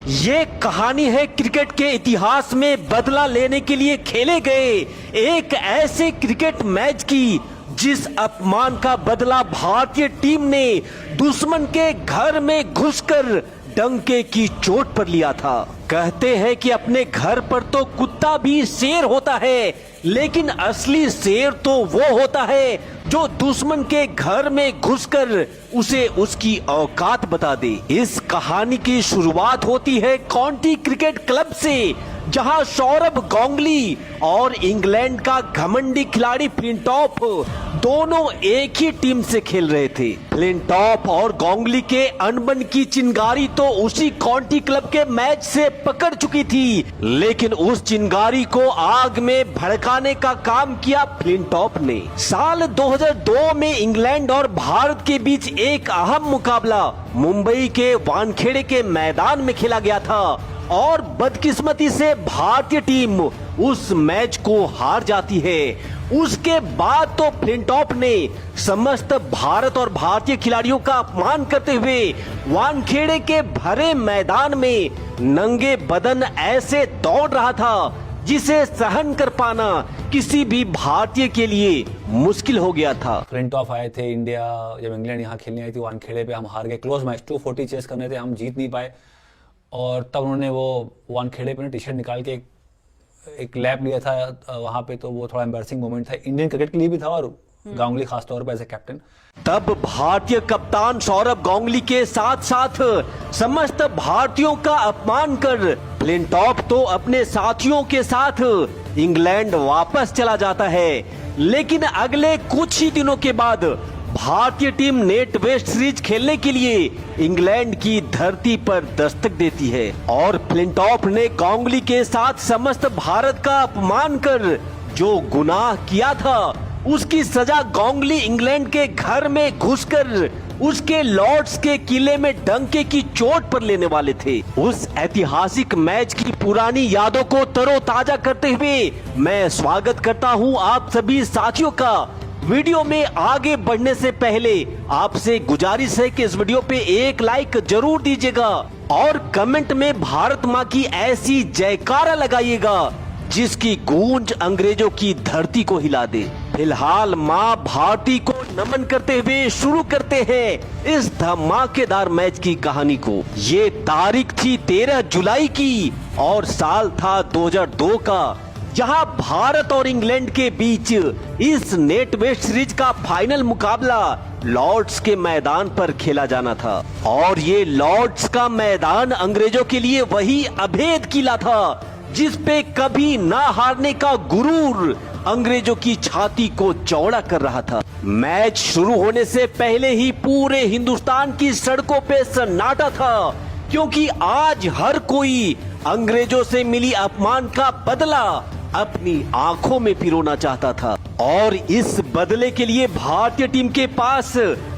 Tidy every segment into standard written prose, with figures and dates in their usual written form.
ये कहानी है क्रिकेट के इतिहास में बदला लेने के लिए खेले गए एक ऐसे क्रिकेट मैच की जिस अपमान का बदला भारतीय टीम ने दुश्मन के घर में घुसकर डंके की चोट पर लिया था। कहते हैं कि अपने घर पर तो कुत्ता भी शेर होता है, लेकिन असली शेर तो वो होता है जो दुश्मन के घर में घुसकर उसे उसकी औकात बता दे। इस कहानी की शुरुआत होती है काउंटी क्रिकेट क्लब से, जहां सौरभ गांगुली और इंग्लैंड का घमंडी खिलाड़ी फ्लिंटॉफ दोनों एक ही टीम से खेल रहे थे। फ्लिंटॉफ और गांगुली के अनबन की चिंगारी तो उसी काउंटी क्लब के मैच से पकड़ चुकी थी, लेकिन उस चिंगारी को आग में भड़काने का काम किया फ्लिंटॉफ ने। साल 2002 में इंग्लैंड और भारत के बीच एक अहम मुकाबला मुंबई के वानखेड़े के मैदान में खेला गया था और बदकिस्मती से भारतीय टीम उस मैच को हार जाती है। उसके बाद तो फ्लिंटॉफ ने समस्त भारत और भारतीय खिलाड़ियों का अपमान करते हुए वानखेड़े के भरे मैदान में नंगे बदन ऐसे दौड़ रहा था जिसे सहन कर पाना किसी भी भारतीय के लिए मुश्किल हो गया था। फ्लिंटॉफ आए थे इंडिया, जब इंग्लैंड यहाँ खेलने आई थी वानखेड़े पे, हम हार गए। क्लोज मैच 240 चेस करने थे, हम जीत नहीं पाए। और तब उन्होंने वो वानखेड़े पे टी शर्ट निकाल के एक लैप लिया था वहां पे, तो वो थोड़ा एम्बैरसिंग मोमेंट था इंडियन क्रिकेट के लिए भी था और गांगुली खासतौर पर एज ए कैप्टन। तब भारतीय कप्तान सौरभ गांगुली के साथ साथ समस्त भारतीयों का अपमान कर फ्लिंटॉफ तो अपने साथियों के साथ इंग्लैंड वापस चला जाता है। लेकिन अगले कुछ ही दिनों के बाद भारतीय टीम नेट वेस्ट सीरीज खेलने के लिए इंग्लैंड की धरती पर दस्तक देती है और फ्लिंटॉफ ने गांगुली के साथ समस्त भारत का अपमान कर जो गुनाह किया था उसकी सजा गांगुली इंग्लैंड के घर में घुसकर उसके लॉर्ड्स के किले में डंके की चोट पर लेने वाले थे। उस ऐतिहासिक मैच की पुरानी यादों को तरोताजा करते हुए मैं स्वागत करता हूं आप सभी साथियों का। वीडियो में आगे बढ़ने से पहले आपसे गुजारिश है कि इस वीडियो पे एक लाइक जरूर दीजिएगा और कमेंट में भारत माँ की ऐसी जयकारा लगाइएगा जिसकी गूंज अंग्रेजों की धरती को हिला दे। फिलहाल माँ भारती को नमन करते हुए शुरू करते हैं इस धमाकेदार मैच की कहानी को। ये तारीख थी 13 जुलाई की और साल था 2002 का, जहां भारत और इंग्लैंड के बीच इस नेट वेस्ट सीरीज का फाइनल मुकाबला लॉर्ड्स के मैदान पर खेला जाना था। और ये लॉर्ड्स का मैदान अंग्रेजों के लिए वही अभेद किला था जिस पे कभी ना हारने का गुरूर अंग्रेजों की छाती को चौड़ा कर रहा था। मैच शुरू होने से पहले ही पूरे हिंदुस्तान की सड़कों पे सन्नाटा था, क्योंकि आज हर कोई अंग्रेजों से मिली अपमान का बदला अपनी आंखों में पिरोना चाहता था। और इस बदले के लिए भारतीय टीम के पास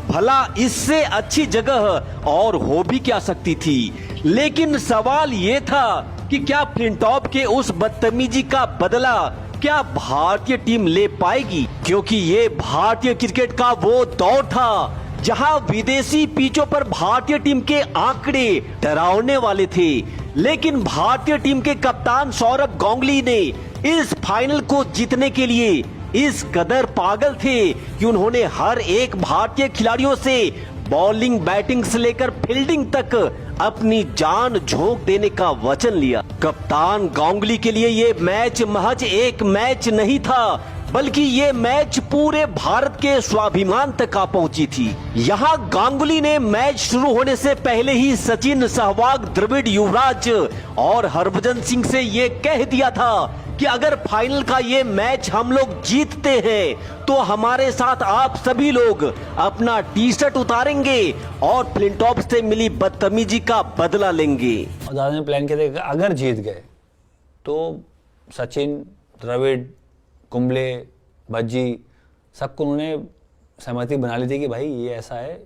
भला इससे अच्छी जगह और हो भी क्या सकती थी। लेकिन सवाल ये था कि क्या फ्लिंटॉफ के उस बदतमीजी का बदला क्या भारतीय टीम ले पाएगी, क्योंकि ये भारतीय क्रिकेट का वो दौर था जहां विदेशी पिचों पर भारतीय टीम के आंकड़े डरावने वाले थे। लेकिन भारतीय टीम के कप्तान सौरभ गांगुली ने इस फाइनल को जीतने के लिए इस कदर पागल थे कि उन्होंने हर एक भारतीय खिलाड़ियों से बॉलिंग बैटिंग से लेकर फील्डिंग तक अपनी जान झोंक देने का वचन लिया। कप्तान गांगुली के लिए ये मैच महज एक मैच नहीं था, बल्कि ये मैच पूरे भारत के स्वाभिमान तक आ पहुंची थी। यहाँ गांगुली ने मैच शुरू होने से पहले ही सचिन, सहवाग, द्रविड़, युवराज और हरभजन सिंह से ये कह दिया था कि अगर फाइनल का ये मैच हम लोग जीतते हैं तो हमारे साथ आप सभी लोग अपना टी शर्ट उतारेंगे और फ्लिंटॉफ से मिली बदतमीजी का बदला लेंगे। दादा ने प्लान किया था कि अगर जीत गए तो सचिन, द्रविड़, कुंबले, भज्जी सबको उन्होंने सहमति बना ली थी कि भाई ये ऐसा है,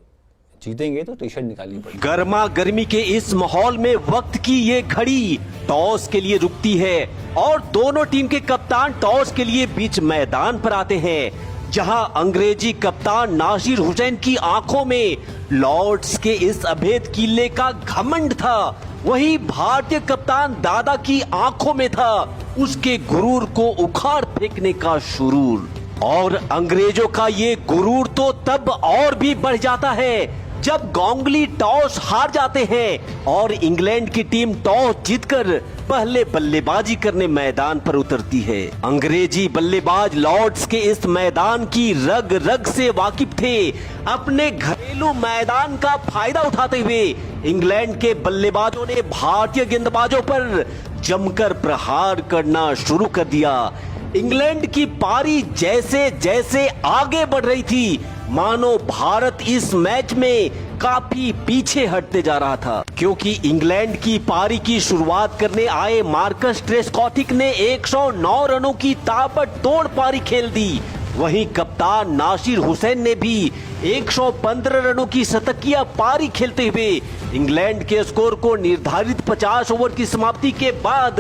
जीतेंगे तो टी शर्ट निकालनी पड़ेगी। गर्मा गर्मी के इस माहौल में वक्त की ये घड़ी टॉस के लिए रुकती है और दोनों टीम के कप्तान टॉस के लिए बीच मैदान पर आते हैं, जहां अंग्रेजी कप्तान नासिर हुसैन की आंखों में लॉर्ड्स के इस अभेद किले का घमंड था। वहीं भारतीय कप्तान दादा की आंखों में था उसके गुरूर को उखाड़ फेंकने का शुरूर। और अंग्रेजों का ये गुरूर तो तब और भी बढ़ जाता है जब गांगुली टॉस हार जाते हैं और इंग्लैंड की टीम टॉस जीतकर पहले बल्लेबाजी करने मैदान पर उतरती है। अंग्रेजी बल्लेबाज लॉर्ड्स के इस मैदान की रग रग से वाकिफ थे। अपने घरेलू मैदान का फायदा उठाते हुए इंग्लैंड के बल्लेबाजों ने भारतीय गेंदबाजों पर जमकर प्रहार करना शुरू कर दिया। इंग्लैंड की पारी जैसे जैसे आगे बढ़ रही थी मानो भारत इस मैच में काफी पीछे हटते जा रहा था, क्योंकि इंग्लैंड की पारी की शुरुआत करने आए मार्कस ट्रेस्कॉथिक ने 109 रनों की ताबड़तोड़ पारी खेल दी। वहीं कप्तान नासिर हुसैन ने भी 115 रनों की शतकीय पारी खेलते हुए इंग्लैंड के स्कोर को निर्धारित 50 ओवर की समाप्ति के बाद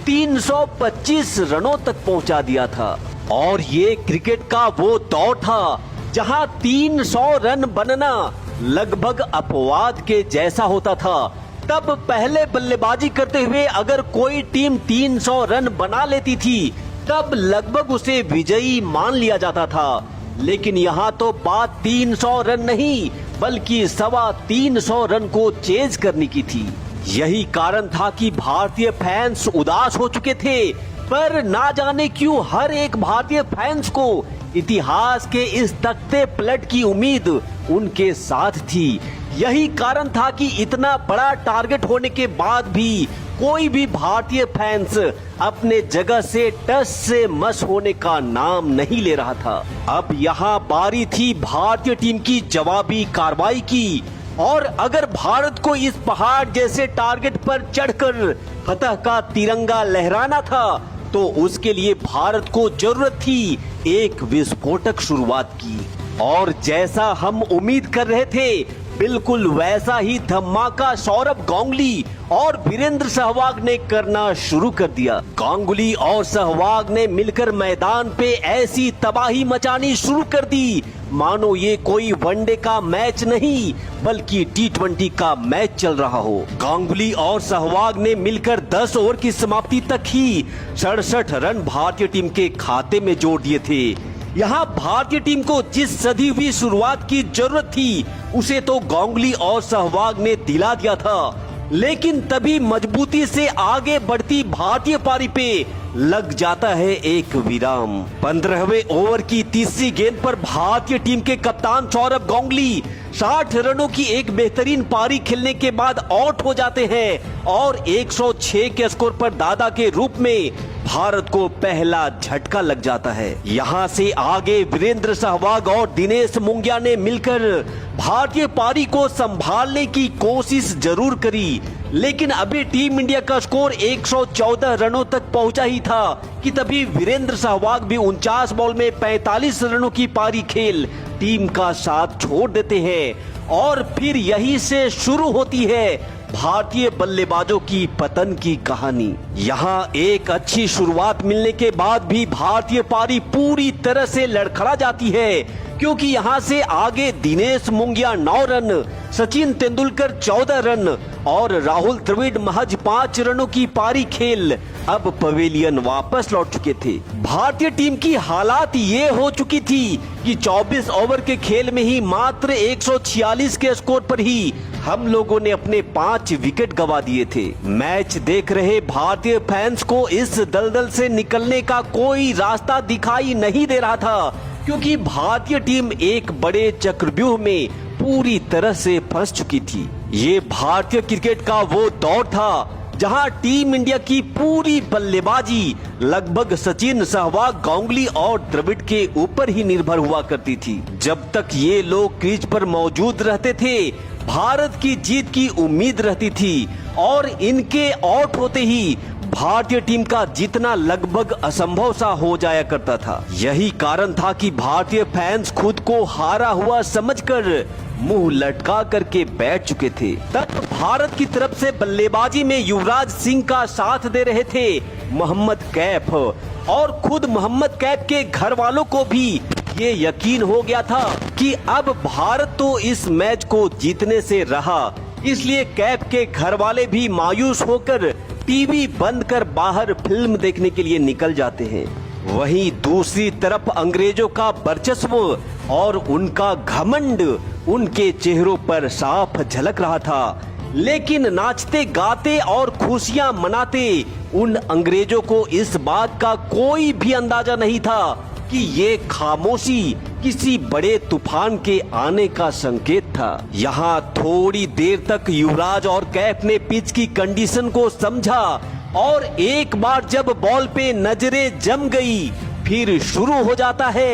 325 रनों तक पहुंचा दिया था। और ये क्रिकेट का वो दौर था जहां 300 रन बनना लगभग अपवाद के जैसा होता था। तब पहले बल्लेबाजी करते हुए अगर कोई टीम 300 रन बना लेती थी तब लगभग उसे विजयी मान लिया जाता था। लेकिन यहाँ तो बात 300 रन नहीं बल्कि 325 रन को चेज करने की थी। यही कारण था कि भारतीय फैंस उदास हो चुके थे, पर ना जाने क्यों हर एक भारतीय फैंस को इतिहास के इस तख्ते पलट की उम्मीद उनके साथ थी। यही कारण था कि इतना बड़ा टारगेट होने के बाद भी कोई भी भारतीय फैंस अपने जगह से टस से मस होने का नाम नहीं ले रहा था। अब यहाँ बारी थी भारतीय टीम की जवाबी कार्रवाई की, और अगर भारत को इस पहाड़ जैसे टारगेट पर चढ़कर फतह का तिरंगा लहराना था तो उसके लिए भारत को जरूरत थी एक विस्फोटक शुरुआत की। और जैसा हम उम्मीद कर रहे थे बिल्कुल वैसा ही धमाका सौरभ गांगुली और वीरेंद्र सहवाग ने करना शुरू कर दिया। गांगुली और सहवाग ने मिलकर मैदान पे ऐसी तबाही मचानी शुरू कर दी मानो ये कोई वनडे का मैच नहीं बल्कि T20 का मैच चल रहा हो। गांगुली और सहवाग ने मिलकर 10 ओवर की समाप्ति तक ही 67 रन भारतीय टीम के खाते में जोड़ दिए थे। यहाँ भारतीय टीम को जिस सधी हुई शुरुआत की जरूरत थी उसे तो गांगुली और सहवाग ने दिला दिया था, लेकिन तभी मजबूती से आगे बढ़ती भारतीय पारी पे लग जाता है एक विराम। 15वें ओवर की तीसरी गेंद पर भारतीय टीम के कप्तान सौरभ गांगुली 60 रनों की एक बेहतरीन पारी खेलने के बाद आउट हो जाते हैं और 106 के स्कोर पर दादा के रूप में भारत को पहला झटका लग जाता है। यहाँ से आगे वीरेंद्र सहवाग और दिनेश मुंगिया ने मिलकर भारतीय पारी को संभालने की कोशिश जरूर करी, लेकिन अभी टीम इंडिया का स्कोर 114 रनों तक पहुंचा ही था कि तभी वीरेंद्र सहवाग भी 49 बॉल में 45 रनों की पारी खेल टीम का साथ छोड़ देते हैं। और फिर यही से शुरू होती है भारतीय बल्लेबाजों की पतन की कहानी। यहाँ एक अच्छी शुरुआत मिलने के बाद भी भारतीय पारी पूरी तरह से लड़खड़ा जाती है, क्योंकि यहाँ से आगे दिनेश मुंगिया 9 रन, सचिन तेंदुलकर 14 रन और राहुल द्रविड़ महज 5 रनों की पारी खेल अब पवेलियन वापस लौट चुके थे। भारतीय टीम की हालात ये हो चुकी थी कि 24 ओवर के खेल में ही मात्र 146 के स्कोर पर ही हम लोगों ने अपने 5 विकेट गंवा दिए थे। मैच देख रहे भारतीय फैंस को इस दलदल से निकलने का कोई रास्ता दिखाई नहीं दे रहा था, क्योंकि भारतीय टीम एक बड़े चक्रव्यूह में पूरी तरह से फंस चुकी थी। ये भारतीय क्रिकेट का वो दौर था जहां टीम इंडिया की पूरी बल्लेबाजी लगभग सचिन, सहवाग, गांगुली और द्रविड़ के ऊपर ही निर्भर हुआ करती थी। जब तक ये लोग क्रीज पर मौजूद रहते थे भारत की जीत की उम्मीद रहती थी, और इनके आउट होते ही भारतीय टीम का जीतना लगभग असंभव सा हो जाया करता था। यही कारण था कि भारतीय फैंस खुद को हारा हुआ समझकर मुंह लटका करके बैठ चुके थे। तब भारत की तरफ से बल्लेबाजी में युवराज सिंह का साथ दे रहे थे मोहम्मद कैफ, और खुद मोहम्मद कैफ के घर वालों को भी ये यकीन हो गया था कि अब भारत तो इस मैच को जीतने से रहा इसलिए कैप के घर वाले भी मायूस होकर टीवी बंद कर बाहर फिल्म देखने के लिए निकल जाते हैं। वहीं दूसरी तरफ अंग्रेजों का वर्चस्व और उनका घमंड उनके चेहरों पर साफ झलक रहा था। लेकिन नाचते गाते और खुशियां मनाते उन अंग्रेजों को इस बात का कोई भी अंदाजा नहीं था कि ये खामोशी किसी बड़े तूफान के आने का संकेत था। यहाँ थोड़ी देर तक युवराज और कैप ने पिच की कंडीशन को समझा और एक बार जब बॉल पे नजरें जम गई फिर शुरू हो जाता है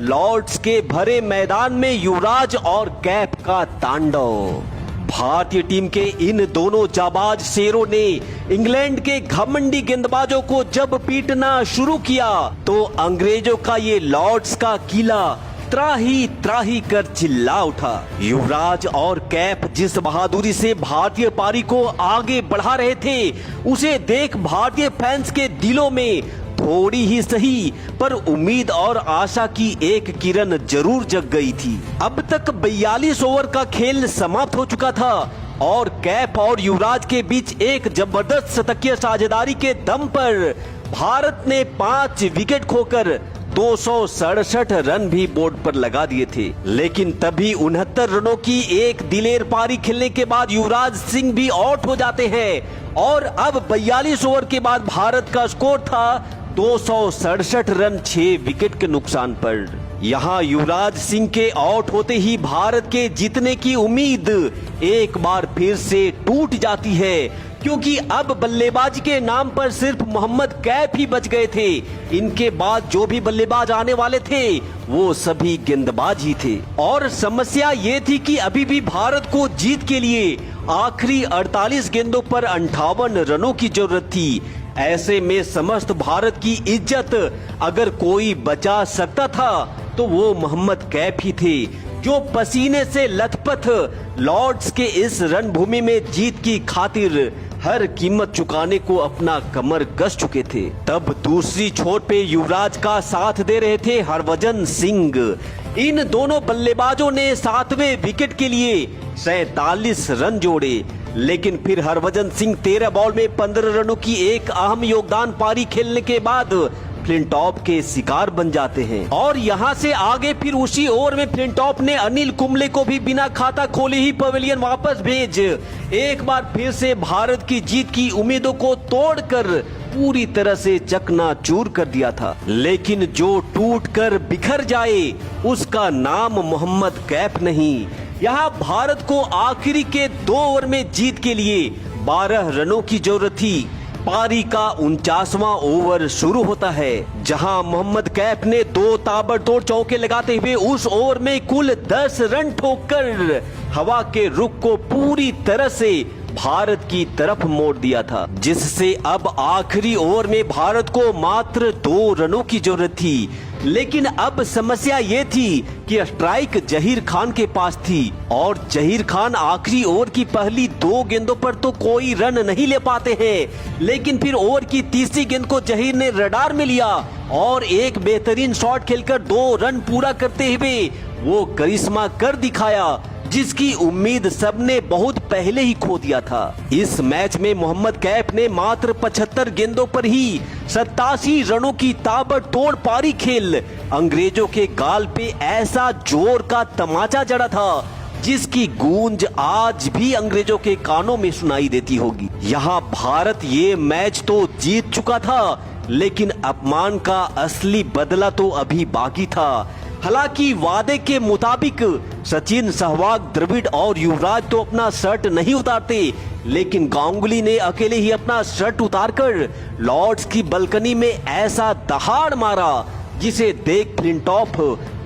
लॉर्ड्स के भरे मैदान में युवराज और कैप का तांडव। भारतीय टीम के इन दोनों जाबाज शेरों ने इंग्लैंड के घमंडी गेंदबाजों को जब पीटना शुरू किया तो अंग्रेजों का ये लॉर्ड्स का किला त्राही त्राही कर चिल्ला उठा। युवराज और कैप जिस बहादुरी से भारतीय पारी को आगे बढ़ा रहे थे उसे देख भारतीय फैंस के दिलों में थोड़ी ही सही पर उम्मीद और आशा की एक किरण जरूर जग गई थी। अब तक 42 ओवर का खेल समाप्त हो चुका था और कैप और युवराज के बीच एक जबरदस्त शतकीय साझेदारी के दम पर भारत ने 5 विकेट खोकर 267 रन भी बोर्ड पर लगा दिए थे। लेकिन तभी 69 रनों की एक दिलेर पारी खेलने के बाद युवराज सिंह भी आउट हो जाते हैं और अब 42 ओवर के बाद भारत का स्कोर था 267 रन 6 विकेट के नुकसान पर। यहाँ युवराज सिंह के आउट होते ही भारत के जीतने की उम्मीद एक बार फिर से टूट जाती है क्योंकि अब बल्लेबाजी के नाम पर सिर्फ मोहम्मद कैफ ही बच गए थे। इनके बाद जो भी बल्लेबाज आने वाले थे वो सभी गेंदबाज ही थे और समस्या ये थी कि अभी भी भारत को जीत के लिए आखिरी 48 गेंदों पर 58 रनों की जरूरत थी। ऐसे में समस्त भारत की इज्जत अगर कोई बचा सकता था तो वो मोहम्मद कैफ ही थे जो पसीने से लथपथ लॉर्ड्स के इस रणभूमि में जीत की खातिर हर कीमत चुकाने को अपना कमर कस चुके थे। तब दूसरी छोर पे युवराज का साथ दे रहे थे हरभजन सिंह। इन दोनों बल्लेबाजों ने 7वें विकेट के लिए 47 रन जोड़े लेकिन फिर हरभजन सिंह 13 बॉल में 15 रनों की एक अहम योगदान पारी खेलने के बाद फ्लिंटॉप के शिकार बन जाते हैं और यहाँ से आगे फिर उसी ओवर में फ्लिंटॉप ने अनिल कुंबले को भी बिना खाता खोले ही पवेलियन वापस भेज एक बार फिर से भारत की जीत की उम्मीदों को तोड़कर पूरी तरह से चकनाचूर कर दिया था। लेकिन जो टूट कर बिखर जाए उसका नाम मोहम्मद कैफ नहीं। यहाँ भारत को आखिरी के 2 ओवर में जीत के लिए 12 रनों की जरूरत थी। पारी का 49वां ओवर शुरू होता है जहां मोहम्मद कैफ ने 2 ताबड़तोड़ चौके लगाते हुए उस ओवर में कुल 10 रन ठोककर हवा के रुख को पूरी तरह से भारत की तरफ मोड़ दिया था, जिससे अब आखिरी ओवर में भारत को मात्र 2 रनों की जरूरत थी। लेकिन अब समस्या ये थी कि स्ट्राइक जहीर खान के पास थी और जहीर खान आखिरी ओवर की पहली 2 गेंदों पर तो कोई रन नहीं ले पाते हैं। लेकिन फिर ओवर की तीसरी गेंद को जहीर ने रडार में लिया और एक बेहतरीन शॉट खेलकर 2 रन पूरा करते हुए वो करिश्मा कर दिखाया जिसकी उम्मीद सबने बहुत पहले ही खो दिया था। इस मैच में मोहम्मद कैफ ने मात्र 75 गेंदों पर ही 87 रनों की ताबड़तोड़ पारी खेल अंग्रेजों के गाल पे ऐसा जोर का तमाचा जड़ा था जिसकी गूंज आज भी अंग्रेजों के कानों में सुनाई देती होगी। यहाँ भारत ये मैच तो जीत चुका था लेकिन अपमान का असली बदला तो अभी बाकी था। हालांकि वादे के मुताबिक सचिन, सहवाग, द्रविड़ और युवराज तो अपना शर्ट नहीं उतारते लेकिन गांगुली ने अकेले ही अपना शर्ट उतारकर लॉर्ड्स की बालकनी में ऐसा दहाड़ मारा जिसे देख फ्लिंटॉफ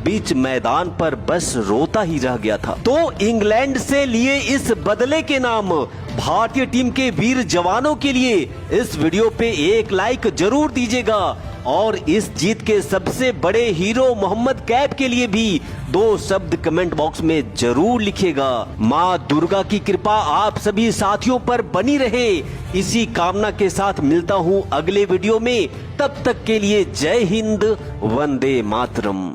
बीच मैदान पर बस रोता ही रह गया था। तो इंग्लैंड से लिए इस बदले के नाम भारतीय टीम के वीर जवानों के लिए इस वीडियो पे एक लाइक जरूर दीजिएगा और इस जीत के सबसे बड़े हीरो मोहम्मद कैफ के लिए भी 2 शब्द कमेंट बॉक्स में जरूर लिखिएगा। माँ दुर्गा की कृपा आप सभी साथियों पर बनी रहे, इसी कामना के साथ मिलता हूँ अगले वीडियो में। तब तक के लिए जय हिंद, वंदे मातरम।